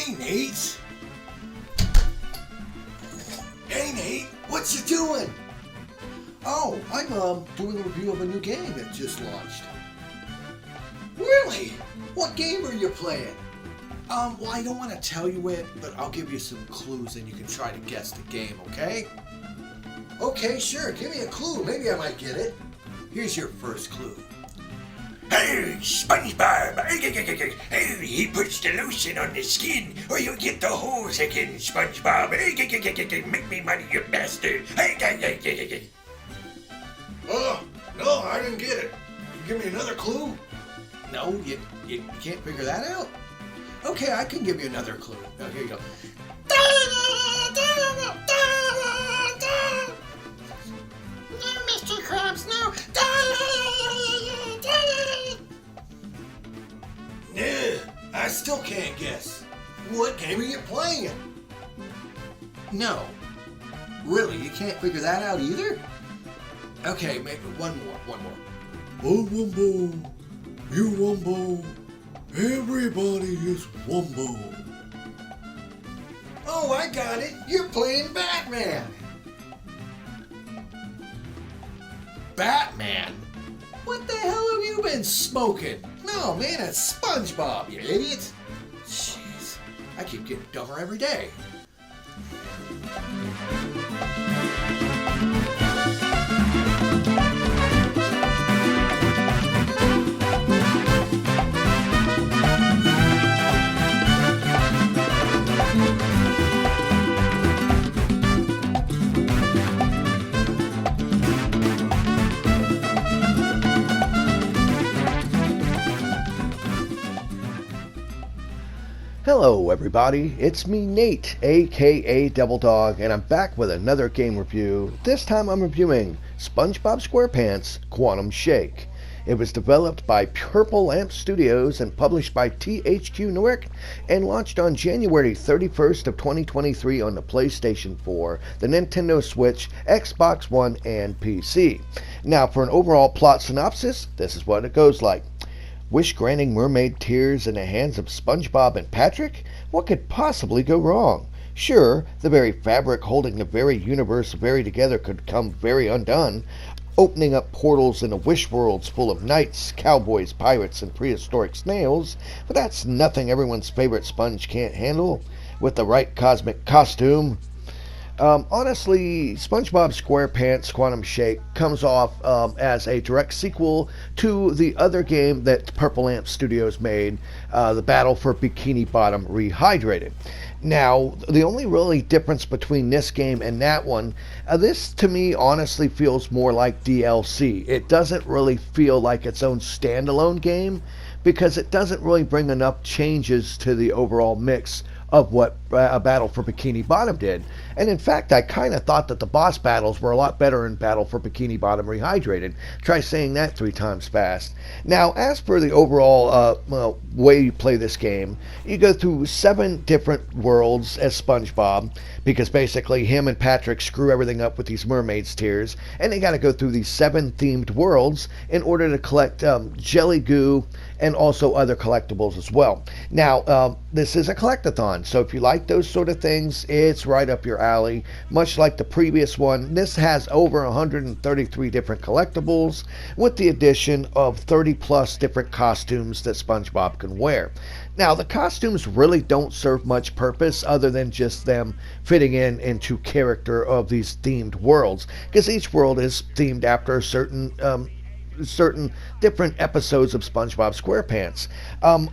Hey, Nate. Hey, Nate. What you doing? Oh, I'm doing a review of a new game that just launched. Really? What game are you playing? Well, I don't want to tell you it, but I'll give you some clues and you can try to guess the game, okay? Okay, sure. Give me a clue. Maybe I might get it. Here's your first clue. Hey, SpongeBob! Hey, he puts the lotion on the skin, or you'll get the holes again, SpongeBob! Hey, make me money, you bastard! Hey, Oh, no, I didn't get it. Give me another clue. No, you can't figure that out? Okay, I can give you another clue. Oh, here you go. No, Mr. Krabs, no! Nah, I still can't guess. What game are you playing? No. Really, you can't figure that out either? Okay, maybe one more. Oh, Wumbo, you Wumbo. Everybody is Wumbo. Oh, I got it. You're playing Batman. Batman? What the hell have you been smoking? No, man, it's SpongeBob, you idiot. Jeez, I keep getting dumber every day. Hello everybody, it's me Nate, aka Devil Dog, and I'm back with another game review. This time I'm reviewing SpongeBob SquarePants Quantum Shake. It was developed by Purple Lamp Studios and published by THQ Nordic and launched on January 31st of 2023 on the PlayStation 4, the Nintendo Switch, Xbox One, and PC. Now for an overall plot synopsis, this is what it goes like. Wish granting mermaid tears in the hands of SpongeBob and Patrick? What could possibly go wrong? Sure, the very fabric holding the very universe very together could come very undone, opening up portals into wish worlds full of knights, cowboys, pirates, and prehistoric snails, but that's nothing everyone's favorite sponge can't handle with the right cosmic costume. Honestly, SpongeBob SquarePants Quantum Shake comes off as a direct sequel to the other game that Purple Lamp Studios made, the Battle for Bikini Bottom Rehydrated. Now, the only really difference between this game and that one, this to me honestly feels more like DLC. It doesn't really feel like its own standalone game because it doesn't really bring enough changes to the overall mix of what a Battle for Bikini Bottom did. And in fact, I kind of thought that the boss battles were a lot better in Battle for Bikini Bottom Rehydrated. Try saying that 3 times fast. Now, as for the overall way you play this game, you go through 7 different worlds as SpongeBob, because basically him and Patrick screw everything up with these mermaids' tears, and they got to go through these 7 themed worlds in order to collect jelly goo and also other collectibles as well. Now, this is a collectathon, so if you like those sort of things, it's right up your alley. Much like the previous one, this has over 133 different collectibles, with the addition of 30 plus different costumes that SpongeBob can wear. Now, the costumes really don't serve much purpose other than just them fitting into character of these themed worlds, because each world is themed after a certain different episodes of SpongeBob SquarePants.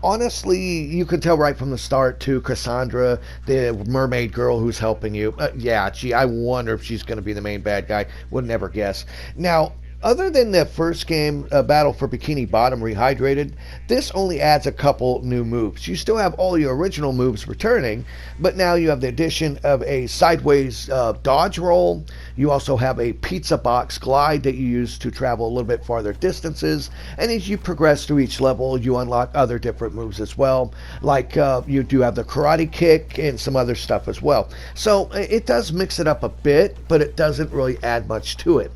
Honestly, you can tell right from the start to Cassandra, the mermaid girl who's helping you. I wonder if she's going to be the main bad guy. Would never guess. Now, other than the first game, Battle for Bikini Bottom Rehydrated, this only adds a couple new moves. You still have all your original moves returning, but now you have the addition of a sideways dodge roll. You also have a pizza box glide that you use to travel a little bit farther distances. And as you progress through each level, you unlock other different moves as well. Like you do have the karate kick and some other stuff as well. So it does mix it up a bit, but it doesn't really add much to it.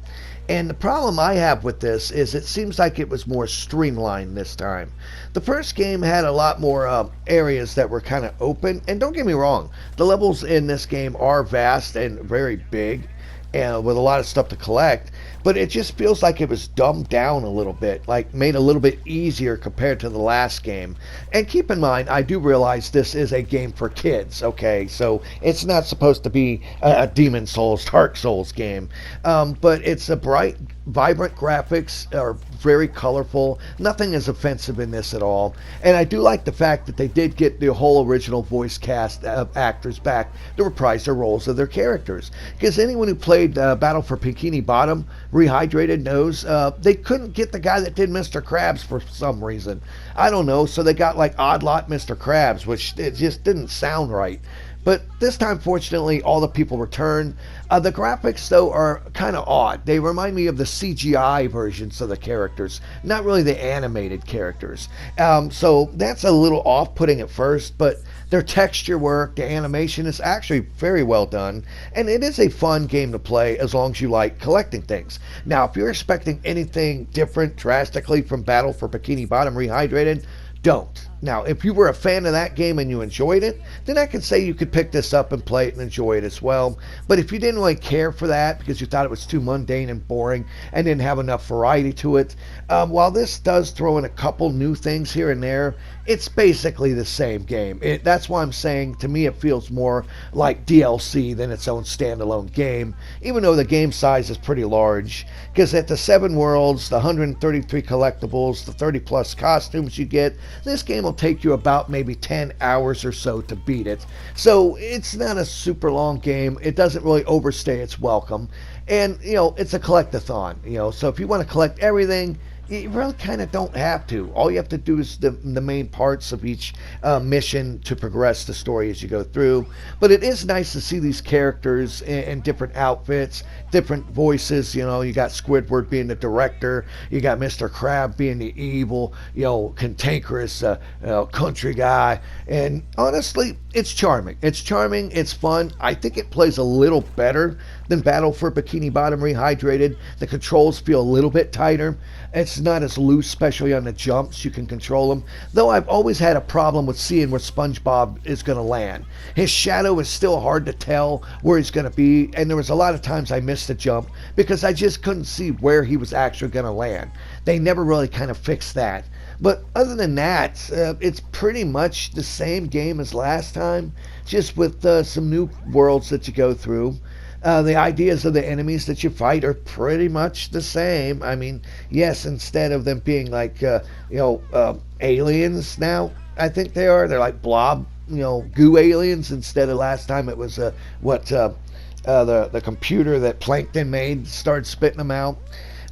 And the problem I have with this is it seems like it was more streamlined this time. The first game had a lot more areas that were kind of open, and don't get me wrong, the levels in this game are vast and very big, and with a lot of stuff to collect, but it just feels like it was dumbed down a little bit, like made a little bit easier compared to the last game. And keep in mind, I do realize this is a game for kids, okay? So it's not supposed to be a Demon Souls, Dark Souls game, but it's a bright, vibrant graphics, are very colorful. Nothing is offensive in this at all. And I do like the fact that they did get the whole original voice cast of actors back to reprise their roles of their characters. Because anyone who played Battle for Bikini Bottom Rehydrated knows they couldn't get the guy that did Mr. Krabs for some reason. I don't know, so they got like Odd Lot Mr. Krabs, which it just didn't sound right. But this time, fortunately, all the people returned. The graphics, though, are kind of odd. They remind me of the CGI versions of the characters, not really the animated characters. So that's a little off-putting at first, but their texture work, the animation is actually very well done, and it is a fun game to play as long as you like collecting things. Now, if you're expecting anything different drastically from Battle for Bikini Bottom Rehydrated, don't. Now, if you were a fan of that game and you enjoyed it, then I could say you could pick this up and play it and enjoy it as well. But if you didn't really care for that because you thought it was too mundane and boring and didn't have enough variety to it, while this does throw in a couple new things here and there, it's basically the same game. That's why I'm saying, to me, it feels more like DLC than its own standalone game, even though the game size is pretty large. Because at the 7 worlds, the 133 collectibles, the 30 plus costumes you get, this game will take you about maybe 10 hours or so to beat it. So it's not a super long game. It doesn't really overstay its welcome. And, it's a collectathon, so if you want to collect everything, you really kind of don't have to. All you have to do is the main parts of each mission to progress the story as you go through. But it is nice to see these characters in different outfits, different voices. You got Squidward being the director. You got Mr. Crab being the evil, cantankerous country guy. And honestly, it's charming. It's fun. I think it plays a little better than Battle for Bikini Bottom Rehydrated. The controls feel a little bit tighter. It's not as loose, especially on the jumps. You can control them. Though I've always had a problem with seeing where SpongeBob is going to land. His shadow is still hard to tell where he's going to be, and there was a lot of times I missed a jump because I just couldn't see where he was actually going to land. They never really kind of fixed that. But other than that, it's pretty much the same game as last time, just with some new worlds that you go through. The ideas of the enemies that you fight are pretty much the same. I mean, yes, instead of them being like, aliens now, I think they are. They're like blob, goo aliens. Instead of last time it was the computer that Plankton made started spitting them out.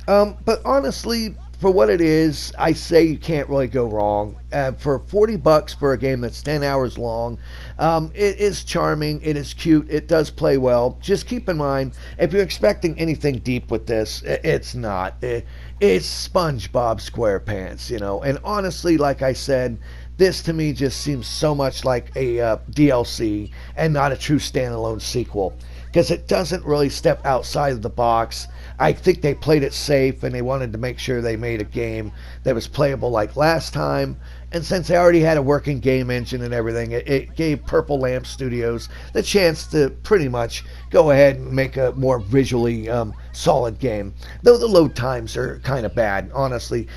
But honestly, for what it is, I say you can't really go wrong. For $40 for a game that's 10 hours long, it is charming, it is cute, it does play well. Just keep in mind, if you're expecting anything deep with this, it's not. It's SpongeBob SquarePants, And honestly, like I said, this to me just seems so much like a DLC and not a true standalone sequel. Because it doesn't really step outside of the box. I think they played it safe and they wanted to make sure they made a game that was playable like last time. And since they already had a working game engine and everything, it gave Purple Lamp Studios the chance to pretty much go ahead and make a more visually solid game. Though the load times are kind of bad, honestly.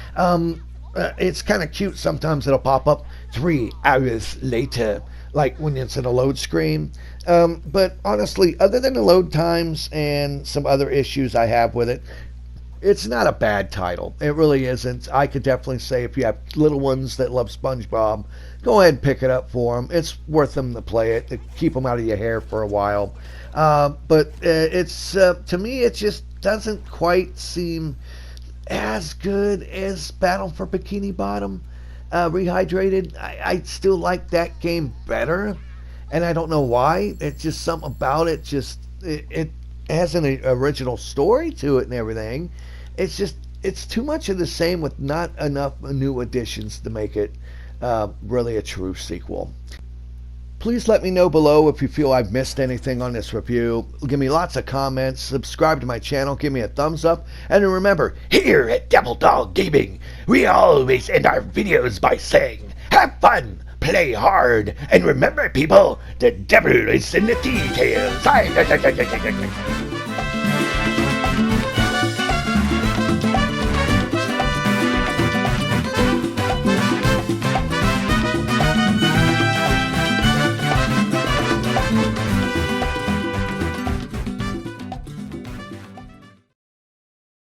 It's kind of cute. Sometimes it'll pop up 3 hours later, like when it's in a load screen. But honestly, other than the load times and some other issues I have with it, it's not a bad title. It really isn't. I could definitely say if you have little ones that love SpongeBob, go ahead and pick it up for them. It's worth them to play it, to keep them out of your hair for a while. But it's to me, it just doesn't quite seem as good as Battle for Bikini Bottom Rehydrated. I still like that game better. And I don't know why. It's just something about it. It has an original story to it and everything. It's too much of the same with not enough new additions to make it really a true sequel. Please let me know below if you feel I've missed anything on this review. Give me lots of comments, subscribe to my channel, give me a thumbs up, and remember, Here at Devil Dog Gaming, we always end our videos by saying, have fun, play hard, and remember people, the devil is in the details.